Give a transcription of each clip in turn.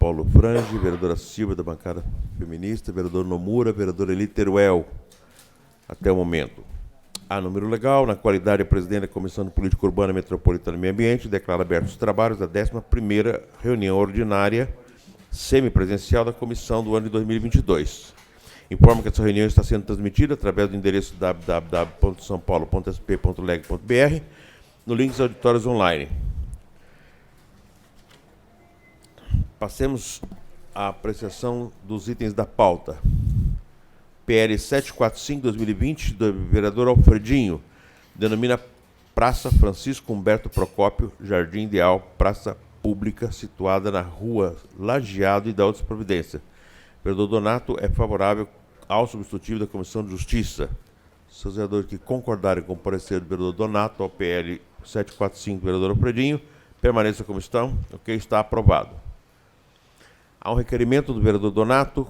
Paulo Frange, vereadora Silvia, da bancada feminista, vereador Nomura, vereadora Eli Teruel, até o momento. A número legal, na qualidade de presidente da Comissão de Política Urbana, Metropolitana e Meio Ambiente, declara abertos os trabalhos da 11ª reunião ordinária semipresencial da comissão do ano de 2022. Informa que essa reunião está sendo transmitida através do endereço www.saopaulo.sp.leg.br no link dos auditórios online. Passemos à apreciação dos itens da pauta. PL 745/2020, do vereador Alfredinho, denomina Praça Francisco Humberto Procópio, Jardim Ideal, praça pública situada na rua Lajeado e da Outra Providência. O vereador Donato é favorável ao substitutivo da Comissão de Justiça. Seus vereadores que concordarem com o parecer do vereador Donato ao PL 745 do vereador Alfredinho, permaneça como estão. Ok, está aprovado. Há um requerimento do vereador Donato,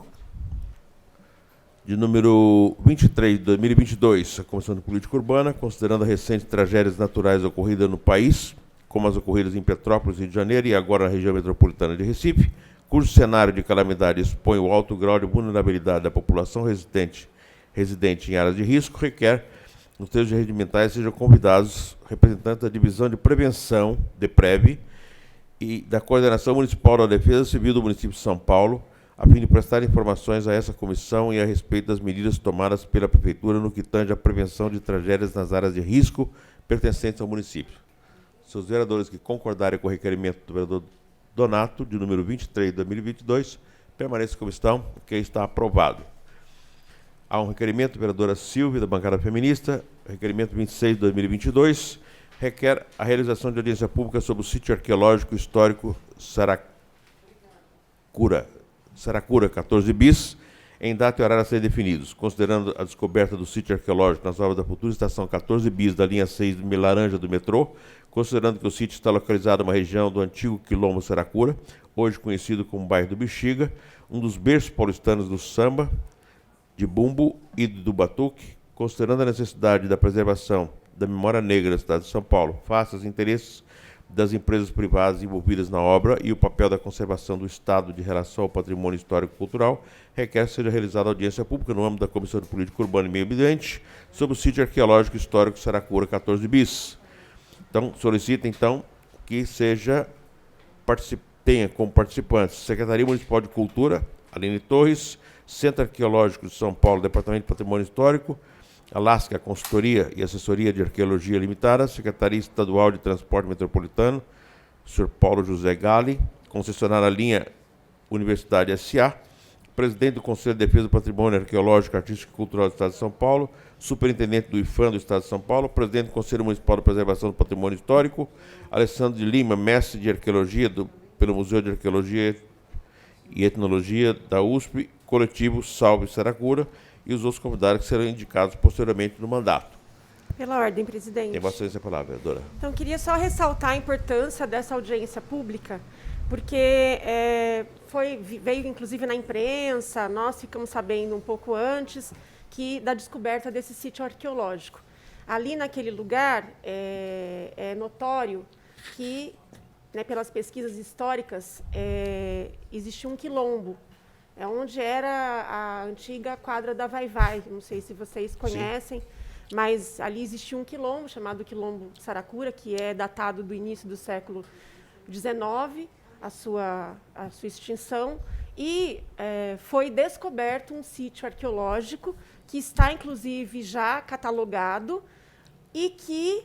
de número 23 de 2022, a Comissão de Política Urbana, considerando as recentes tragédias naturais ocorridas no país, como as ocorridas em Petrópolis, Rio de Janeiro e agora na região metropolitana de Recife, cujo cenário de calamidade expõe o alto grau de vulnerabilidade da população residente em áreas de risco, requer que os termos regimentais sejam convidados representantes da Divisão de Prevenção, DEPREV, e da Coordenação Municipal da Defesa Civil do município de São Paulo, a fim de prestar informações a essa comissão e a respeito das medidas tomadas pela Prefeitura no que tange à prevenção de tragédias nas áreas de risco pertencentes ao município. Seus vereadores que concordarem com o requerimento do vereador Donato, de número 23 de 2022, permaneçam como estão, que está aprovado. Há um requerimento da vereadora Silvia, da bancada feminista, requerimento 26 de 2022, requer a realização de audiência pública sobre o sítio arqueológico histórico Saracura 14 bis, em data e horário a ser definidos, considerando a descoberta do sítio arqueológico nas obras da futura estação 14 bis da linha 6 de Laranja do metrô, considerando que o sítio está localizado numa região do antigo quilombo Saracura, hoje conhecido como bairro do Bexiga, um dos berços paulistanos do samba, de bumbo e do batuque, considerando a necessidade da preservação da memória negra da cidade de São Paulo, face aos interesses das empresas privadas envolvidas na obra e o papel da conservação do Estado de relação ao patrimônio histórico-cultural, requer que seja realizada audiência pública no âmbito da Comissão de Política Urbana e Meio Ambiente sobre o sítio arqueológico histórico Saracura 14 bis. Então, solicita, que tenha como participantes Secretaria Municipal de Cultura, Aline Torres, Centro Arqueológico de São Paulo, Departamento de Patrimônio Histórico, Alasca Consultoria e Assessoria de Arqueologia Limitada, Secretaria Estadual de Transporte Metropolitano, Sr. Paulo José Gali, concessionária linha Universidade S.A., presidente do Conselho de Defesa do Patrimônio Arqueológico, Artístico e Cultural do Estado de São Paulo, superintendente do IFAM do Estado de São Paulo, presidente do Conselho Municipal de Preservação do Patrimônio Histórico, Alessandro de Lima, mestre de Arqueologia pelo Museu de Arqueologia e Etnologia da USP, coletivo Salve Saracura, e os outros convidados que serão indicados posteriormente no mandato. Pela ordem, presidente. Tem bastante a palavra, vereadora. Então, queria só ressaltar a importância dessa audiência pública, porque veio, inclusive, na imprensa, nós ficamos sabendo um pouco antes da descoberta desse sítio arqueológico. Ali, naquele lugar, é notório que, pelas pesquisas históricas, existia um quilombo, onde era a antiga quadra da Vai-Vai. Não sei se vocês conhecem, sim, mas ali existia um quilombo chamado Quilombo Saracura, que é datado do início do século XIX, a sua extinção, e foi descoberto um sítio arqueológico que está, inclusive, já catalogado e que,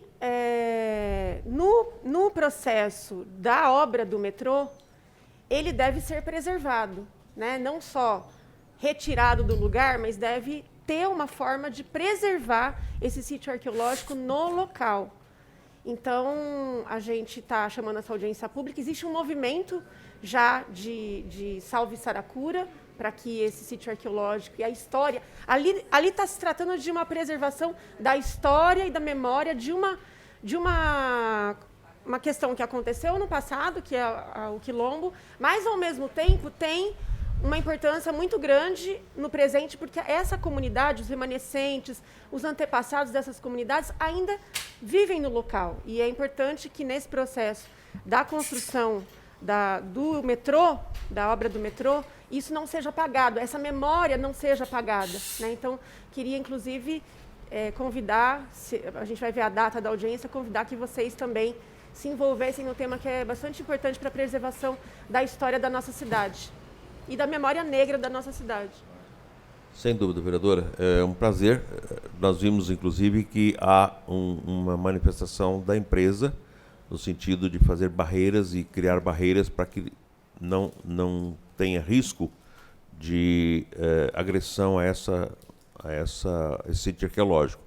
no processo da obra do metrô, ele deve ser preservado. Não só retirado do lugar, mas deve ter uma forma de preservar esse sítio arqueológico no local. Então, a gente está chamando essa audiência pública. Existe um movimento já de Salve Saracura, para que esse sítio arqueológico e a história... Ali está se tratando de uma preservação da história e da memória de uma questão que aconteceu no passado, que é o quilombo, mas, ao mesmo tempo, tem uma importância muito grande no presente, porque essa comunidade, os remanescentes, os antepassados dessas comunidades ainda vivem no local. E é importante que, nesse processo da construção do metrô, da obra do metrô, isso não seja apagado, essa memória não seja apagada, né? Então, queria, inclusive, convidar, a gente vai ver a data da audiência, convidar que vocês também se envolvessem no tema que é bastante importante para a preservação da história da nossa cidade e da memória negra da nossa cidade. Sem dúvida, vereadora. É um prazer. Nós vimos, inclusive, que há uma manifestação da empresa no sentido de fazer barreiras e criar barreiras para que não tenha risco de agressão a esse sítio arqueológico.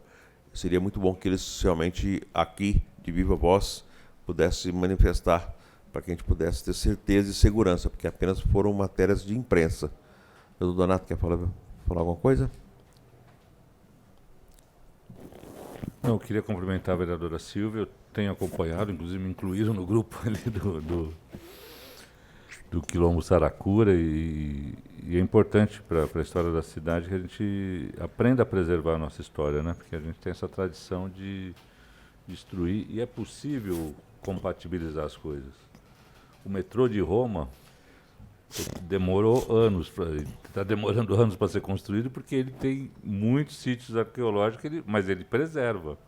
Seria muito bom que eles realmente aqui, de viva voz, pudessem manifestar para que a gente pudesse ter certeza e segurança, porque apenas foram matérias de imprensa. O doutor Donato quer falar alguma coisa? Não, eu queria cumprimentar a vereadora Silvia. Eu tenho acompanhado, inclusive me incluíram no grupo ali do Quilombo Saracura, e é importante para a história da cidade que a gente aprenda a preservar a nossa história, né? Porque a gente tem essa tradição de destruir, e é possível compatibilizar as coisas. O metrô de Roma demorou anos, está demorando anos para ser construído, porque ele tem muitos sítios arqueológicos, mas ele preserva.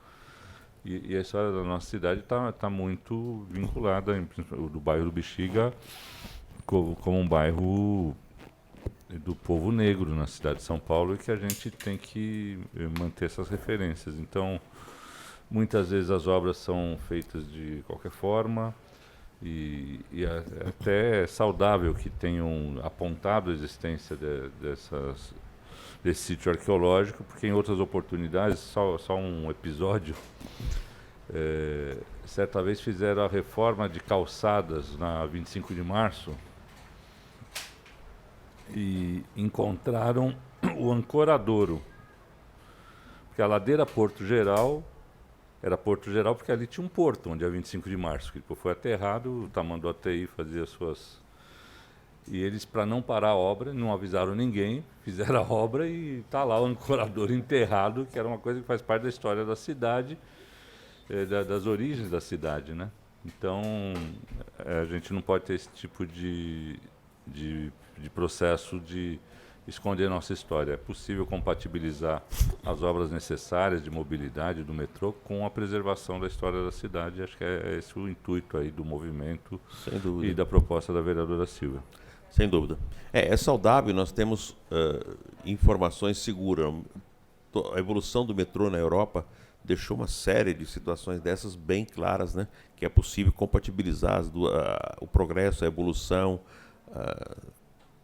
E a história da nossa cidade está muito vinculada, do bairro do Bexiga, como um bairro do povo negro na cidade de São Paulo, e que a gente tem que manter essas referências. Então, muitas vezes as obras são feitas de qualquer forma, e é até saudável que tenham apontado a existência desse sítio arqueológico, porque em outras oportunidades, só um episódio, certa vez fizeram a reforma de calçadas na 25 de março e encontraram o Ancoradouro, porque a ladeira Porto Geral era Porto Geral porque ali tinha um porto, onde é 25 de março, que foi aterrado, o Tamanduá TI fazia suas... E eles, para não parar a obra, não avisaram ninguém, fizeram a obra e está lá o Ancoradouro enterrado, que era uma coisa que faz parte da história da cidade, das origens da cidade, né? Então, a gente não pode ter esse tipo de processo de esconder nossa história. É possível compatibilizar as obras necessárias de mobilidade do metrô com a preservação da história da cidade. Acho que é esse o intuito aí do movimento e da proposta da vereadora Silvia. Sem dúvida. É saudável, nós temos informações seguras. A evolução do metrô na Europa deixou uma série de situações dessas bem claras, né? Que é possível compatibilizar o progresso, a evolução,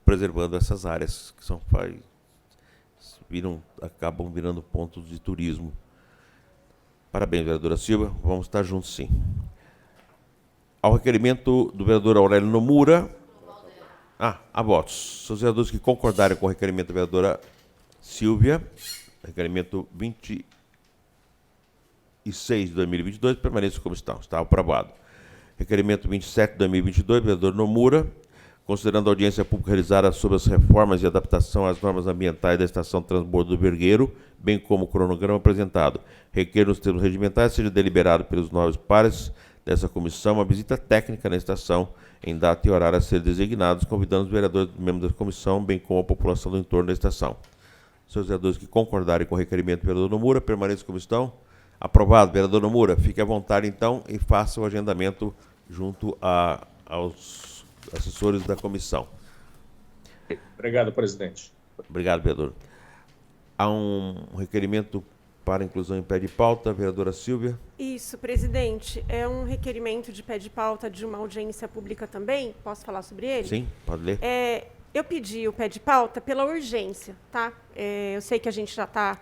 preservando essas áreas que acabam virando pontos de turismo. Parabéns, vereadora Silva. Vamos estar juntos, sim. Ao requerimento do vereador Aurélio Nomura... há votos. Os vereadores que concordarem com o requerimento da vereadora Silvia, requerimento 26 de 2022, permaneçam como estão. Está aprovado. Requerimento 27 de 2022, vereador Nomura, considerando a audiência pública realizada sobre as reformas e adaptação às normas ambientais da estação Transbordo do Vergueiro, bem como o cronograma apresentado, requer nos termos regimentais seja deliberado pelos nobres pares dessa comissão uma visita técnica na estação em data e horário a ser designados, convidando os vereadores e membros da comissão, bem como a população do entorno da estação. Seus vereadores que concordarem com o requerimento do vereador Nomura, permaneçam como estão. Aprovado, vereador Nomura. Fique à vontade, então, e faça o agendamento junto aos assessores da comissão. Obrigado, presidente. Obrigado, vereador. Há um requerimento para inclusão em pé de pauta, vereadora Silvia. Isso, presidente. É um requerimento de pé de pauta de uma audiência pública também. Posso falar sobre ele? Sim, pode ler. Eu pedi o pé de pauta pela urgência, tá? Eu sei que a gente já está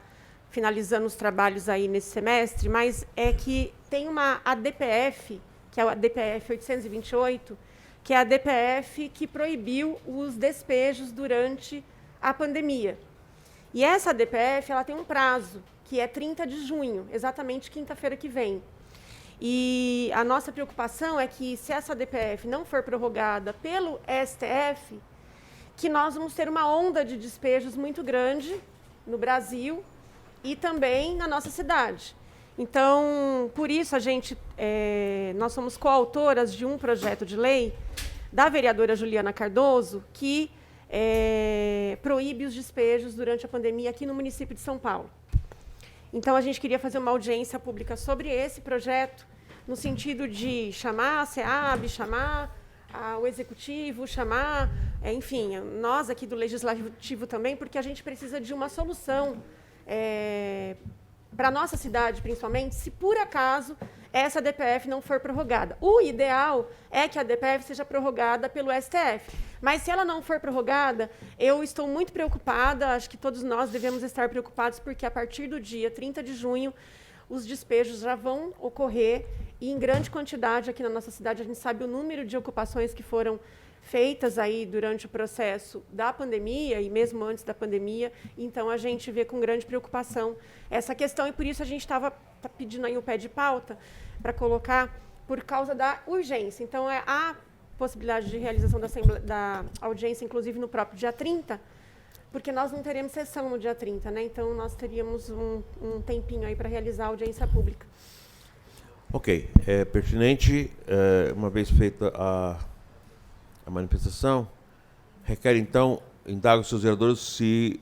finalizando os trabalhos aí nesse semestre, mas é que tem uma ADPF, que é a ADPF 828, que é a ADPF que proibiu os despejos durante a pandemia. E essa ADPF, ela tem um prazo, que é 30 de junho, exatamente quinta-feira que vem. E a nossa preocupação é que, se essa ADPF não for prorrogada pelo STF, que nós vamos ter uma onda de despejos muito grande no Brasil e também na nossa cidade. Então, por isso, nós somos coautoras de um projeto de lei da vereadora Juliana Cardoso, que proíbe os despejos durante a pandemia aqui no município de São Paulo. Então, a gente queria fazer uma audiência pública sobre esse projeto, no sentido de chamar a SEAB, chamar o Executivo, chamar, enfim, nós aqui do Legislativo também, porque a gente precisa de uma solução para a nossa cidade, principalmente, se por acaso essa DPF não for prorrogada. O ideal é que a DPF seja prorrogada pelo STF. Mas, se ela não for prorrogada, eu estou muito preocupada, acho que todos nós devemos estar preocupados, porque a partir do dia 30 de junho, os despejos já vão ocorrer, e em grande quantidade aqui na nossa cidade. A gente sabe o número de ocupações que foram feitas aí durante o processo da pandemia e mesmo antes da pandemia. Então, a gente vê com grande preocupação essa questão, e por isso a gente estava pedindo aí o pé de pauta para colocar por causa da urgência. Então, há possibilidade de realização da audiência, inclusive no próprio dia 30, porque nós não teremos sessão no dia 30, né? Então, nós teríamos um tempinho aí para realizar a audiência pública. Ok, é pertinente, uma vez feita a manifestação, requer, então, indago os seus vereadores se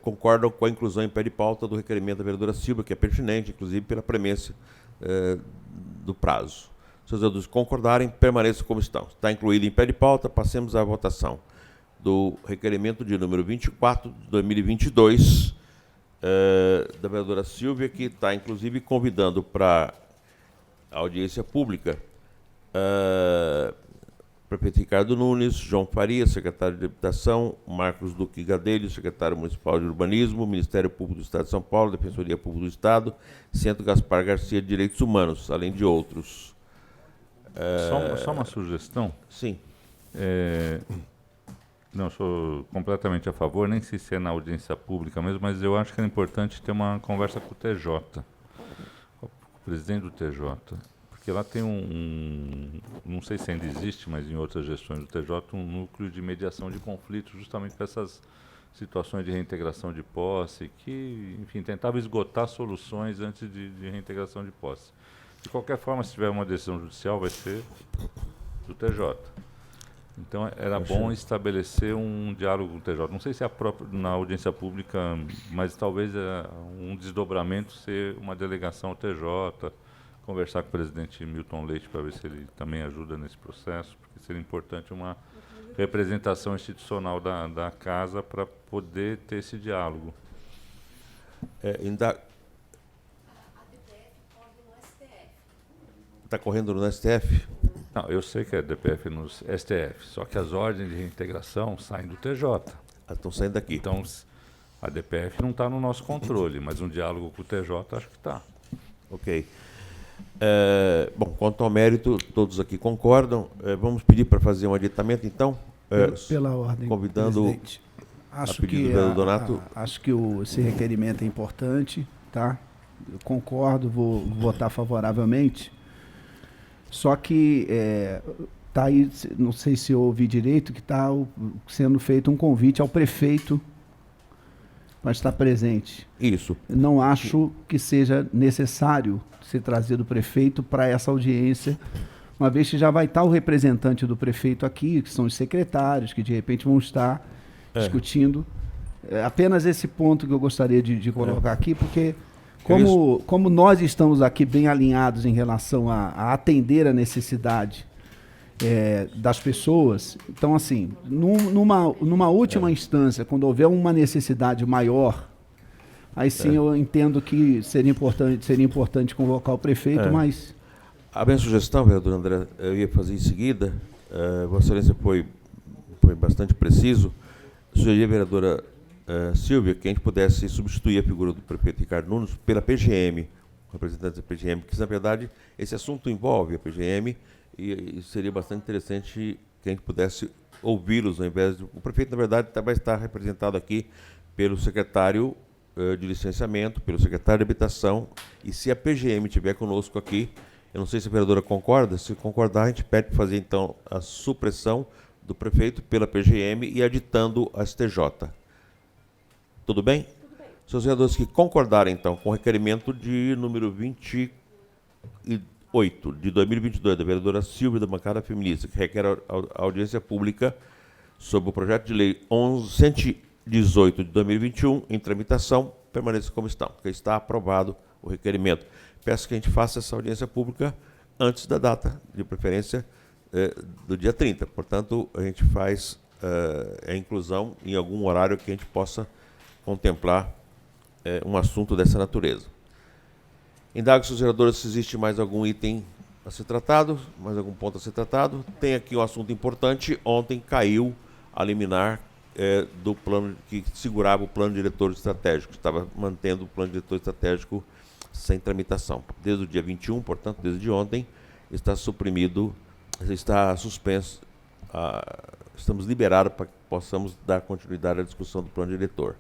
concordam com a inclusão em pé de pauta do requerimento da vereadora Silvia, que é pertinente, inclusive pela premência do prazo. Se os vereadores concordarem, permaneçam como estão. Está incluído em pé de pauta, passemos à votação do requerimento de número 24 de 2022, da vereadora Silvia, que está, inclusive, convidando para a audiência pública prefeito Ricardo Nunes, João Faria, secretário de Habitação, Marcos Duque Gadelho, secretário municipal de Urbanismo, Ministério Público do Estado de São Paulo, Defensoria Pública do Estado, Centro Gaspar Garcia de Direitos Humanos, além de outros. Só uma sugestão. Sim. Não, sou completamente a favor, nem sei se é na audiência pública mesmo, mas eu acho que é importante ter uma conversa com o TJ, com o presidente do TJ, porque lá tem não sei se ainda existe, mas em outras gestões do TJ, um núcleo de mediação de conflitos, justamente para essas situações de reintegração de posse, que, enfim, tentava esgotar soluções antes de reintegração de posse. De qualquer forma, se tiver uma decisão judicial, vai ser do TJ. Então, era bom estabelecer um diálogo com o TJ. Não sei se é na audiência pública, mas talvez um desdobramento ser uma delegação ao TJ, conversar com o presidente Milton Leite para ver se ele também ajuda nesse processo, porque seria importante uma representação institucional da casa para poder ter esse diálogo. Está correndo no STF? Não, eu sei que é DPF no STF, só que as ordens de reintegração saem do TJ. Estão saindo daqui. Então, a DPF não está no nosso controle, mas um diálogo com o TJ acho que está. Ok. Bom, quanto ao mérito, todos aqui concordam. Vamos pedir para fazer um aditamento, então? Pela ordem, convidando presidente. Acho pedido que, do Donato. acho que esse requerimento é importante, tá? Eu concordo, vou votar favoravelmente. Só que tá aí, não sei se eu ouvi direito, que está sendo feito um convite ao prefeito para estar presente. Isso. Não acho que seja necessário ser trazido o prefeito para essa audiência, uma vez que já vai estar o representante do prefeito aqui, que são os secretários, que de repente vão estar discutindo. Apenas esse ponto que eu gostaria de colocar aqui, porque como nós estamos aqui bem alinhados em relação a atender a necessidade das pessoas, então, assim, numa última instância, quando houver uma necessidade maior, aí sim eu entendo que seria importante convocar o prefeito, mas... A minha sugestão, vereador André, eu ia fazer em seguida, Vossa Excelência foi bastante preciso, sugeriria a vereadora Silvia que a gente pudesse substituir a figura do prefeito Ricardo Nunes pela PGM, representante da PGM, porque, na verdade, esse assunto envolve a PGM e seria bastante interessante que a gente pudesse ouvi-los, ao invés de... O prefeito, na verdade, vai estar representado aqui pelo secretário de licenciamento, pelo secretário de habitação, e se a PGM estiver conosco aqui, eu não sei se a vereadora concorda, se concordar, a gente pede para fazer, então, a supressão do prefeito pela PGM e aditando a STJ. Tudo bem? Tudo bem. Seus vereadores que concordarem, então, com o requerimento de número 24 8 de 2022, da vereadora Silvia, da bancada feminista, que requer a audiência pública sobre o projeto de lei 1118 de 2021, em tramitação, permaneça como estão, porque está aprovado o requerimento. Peço que a gente faça essa audiência pública antes da data, de preferência do dia 30. Portanto, a gente faz a inclusão em algum horário que a gente possa contemplar um assunto dessa natureza. Indago se os vereadores se existe mais algum item a ser tratado, mais algum ponto a ser tratado. Tem aqui um assunto importante. Ontem caiu a liminar do plano que segurava o plano diretor estratégico, estava mantendo o plano diretor estratégico sem tramitação. Desde o dia 21, portanto, desde ontem, está suprimido, está suspenso, estamos liberados para que possamos dar continuidade à discussão do plano diretor.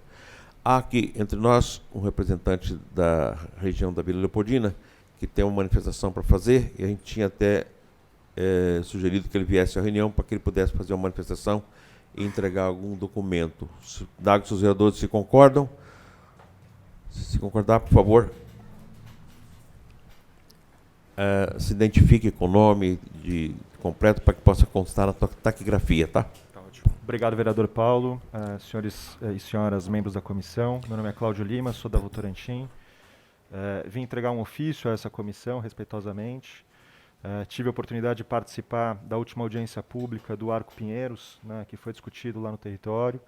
Há aqui entre nós um representante da região da Vila Leopoldina que tem uma manifestação para fazer, e a gente tinha até sugerido que ele viesse à reunião para que ele pudesse fazer uma manifestação e entregar algum documento. Dado que os vereadores se concordam, se concordar, por favor, se identifique com o nome completo para que possa constar na taquigrafia, tá? Tá ótimo. Obrigado, vereador Paulo. Senhores e senhoras membros da comissão, meu nome é Cláudio Lima, sou da Votorantim. Vim entregar um ofício a essa comissão, respeitosamente. Tive a oportunidade de participar da última audiência pública do Arco Pinheiros, né, que foi discutido lá no território.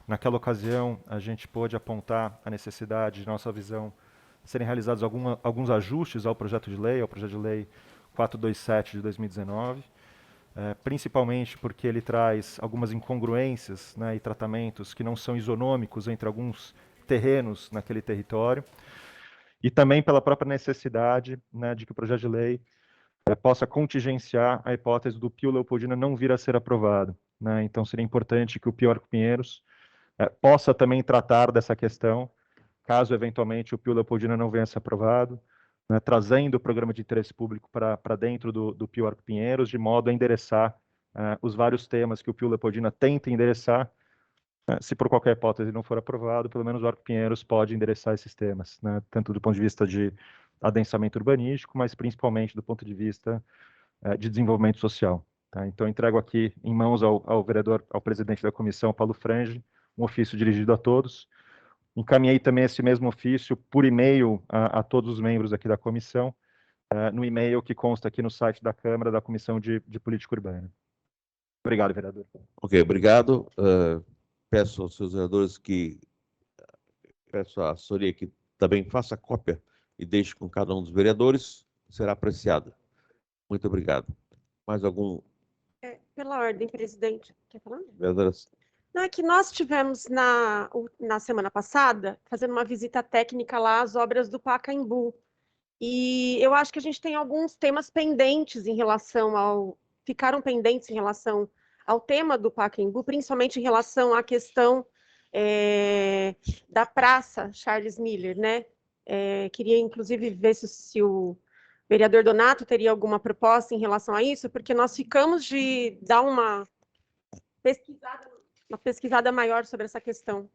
Naquela ocasião, a gente pôde apontar a necessidade, de nossa visão, serem realizados alguns ajustes ao projeto de lei 427 de 2019, principalmente porque ele traz algumas incongruências, né, e tratamentos que não são isonômicos entre alguns terrenos naquele território, e também pela própria necessidade, né, de que o projeto de lei possa contingenciar a hipótese do Pio Leopoldina não vir a ser aprovado, né? Então seria importante que o Pio Arco Pinheiros possa também tratar dessa questão, caso eventualmente o Pio Leopoldina não venha a ser aprovado, né, trazendo o programa de interesse público para dentro do Pio Arco Pinheiros, de modo a endereçar os vários temas que o Pio Leopoldina tenta endereçar. Se por qualquer hipótese não for aprovado, pelo menos o Arco Pinheiros pode endereçar esses temas, né, tanto do ponto de vista de adensamento urbanístico, mas principalmente do ponto de vista de desenvolvimento social. Tá? Então, entrego aqui em mãos ao vereador, ao presidente da comissão, Paulo Frange, um ofício dirigido a todos. Encaminhei também esse mesmo ofício por e-mail a todos os membros aqui da comissão, no e-mail que consta aqui no site da Câmara, da Comissão de Política Urbana. Obrigado, vereador. Ok, obrigado. Peço aos seus vereadores peço à assessoria que também faça cópia e deixe com cada um dos vereadores, será apreciado. Muito obrigado. Mais algum? Pela ordem, presidente. Quer falar? Vereadora? Não, é que nós tivemos na semana passada, fazendo uma visita técnica lá às obras do Pacaembu. E eu acho que a gente tem alguns temas pendentes ficaram pendentes em relação ao tema do Pacaembu, principalmente em relação à questão da Praça Charles Miller, né? Queria, inclusive, ver se o vereador Donato teria alguma proposta em relação a isso, porque nós ficamos de dar uma pesquisada maior sobre essa questão.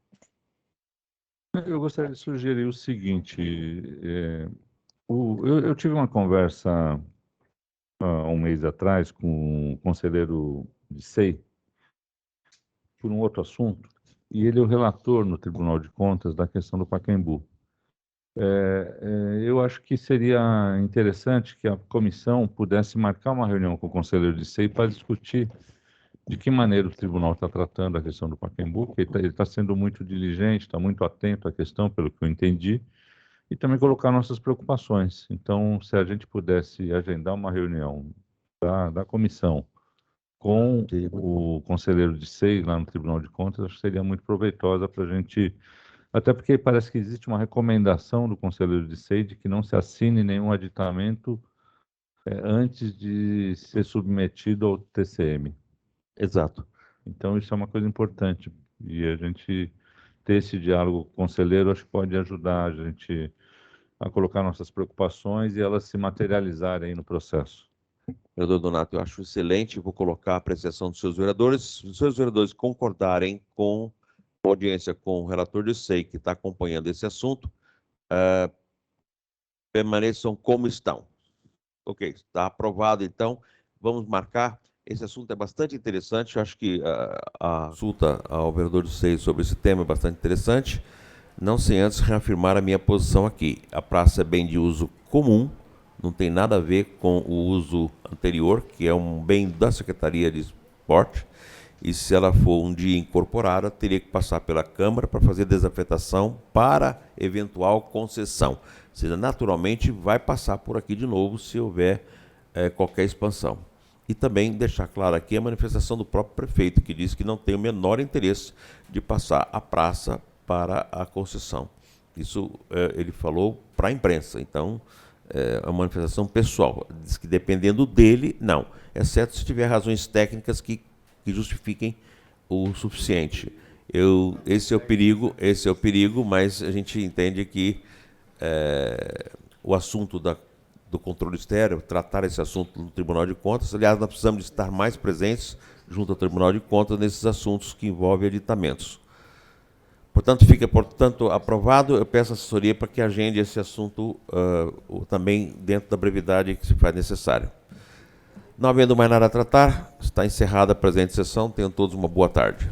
Eu gostaria de sugerir o seguinte, eu tive uma conversa há um mês atrás com o conselheiro de SEI por um outro assunto, e ele é o relator no Tribunal de Contas da questão do Pacaembu. Eu acho que seria interessante que a comissão pudesse marcar uma reunião com o conselheiro de SEI para discutir de que maneira o tribunal está tratando a questão do Pacaembu, que ele está sendo muito diligente, está muito atento à questão, pelo que eu entendi, e também colocar nossas preocupações. Então, se a gente pudesse agendar uma reunião da comissão com o conselheiro de SEI lá no Tribunal de Contas, acho que seria muito proveitosa para a gente, até porque parece que existe uma recomendação do conselheiro de SEI de que não se assine nenhum aditamento antes de ser submetido ao TCM. Exato. Então, isso é uma coisa importante. E a gente ter esse diálogo com o conselheiro, acho que pode ajudar a gente a colocar nossas preocupações e elas se materializarem aí no processo. Vereador Donato, eu acho excelente. Vou colocar a apreciação dos seus vereadores. Se os seus vereadores concordarem com a audiência com o relator de SEI, que está acompanhando esse assunto, permaneçam como estão. Ok, está aprovado, então. Vamos marcar. Esse assunto é bastante interessante. Eu acho que a consulta ao vereador do Seio sobre esse tema é bastante interessante. Não sem antes reafirmar a minha posição aqui. A praça é bem de uso comum, não tem nada a ver com o uso anterior, que é um bem da Secretaria de Esporte. E se ela for um dia incorporada, teria que passar pela Câmara para fazer desafetação para eventual concessão. Ou seja, naturalmente vai passar por aqui de novo se houver qualquer expansão. E também deixar claro aqui a manifestação do próprio prefeito, que diz que não tem o menor interesse de passar a praça para a concessão. Isso ele falou para a imprensa, então é uma manifestação pessoal. Diz que dependendo dele, não. Exceto se tiver razões técnicas que justifiquem o suficiente. Esse é o perigo, mas a gente entende que o assunto do controle estéreo, tratar esse assunto no Tribunal de Contas, aliás, nós precisamos de estar mais presentes junto ao Tribunal de Contas nesses assuntos que envolvem editamentos. Portanto, fica aprovado. Eu peço assessoria para que agende esse assunto também dentro da brevidade que se faz necessário. Não havendo mais nada a tratar, está encerrada a presente sessão. Tenham todos uma boa tarde.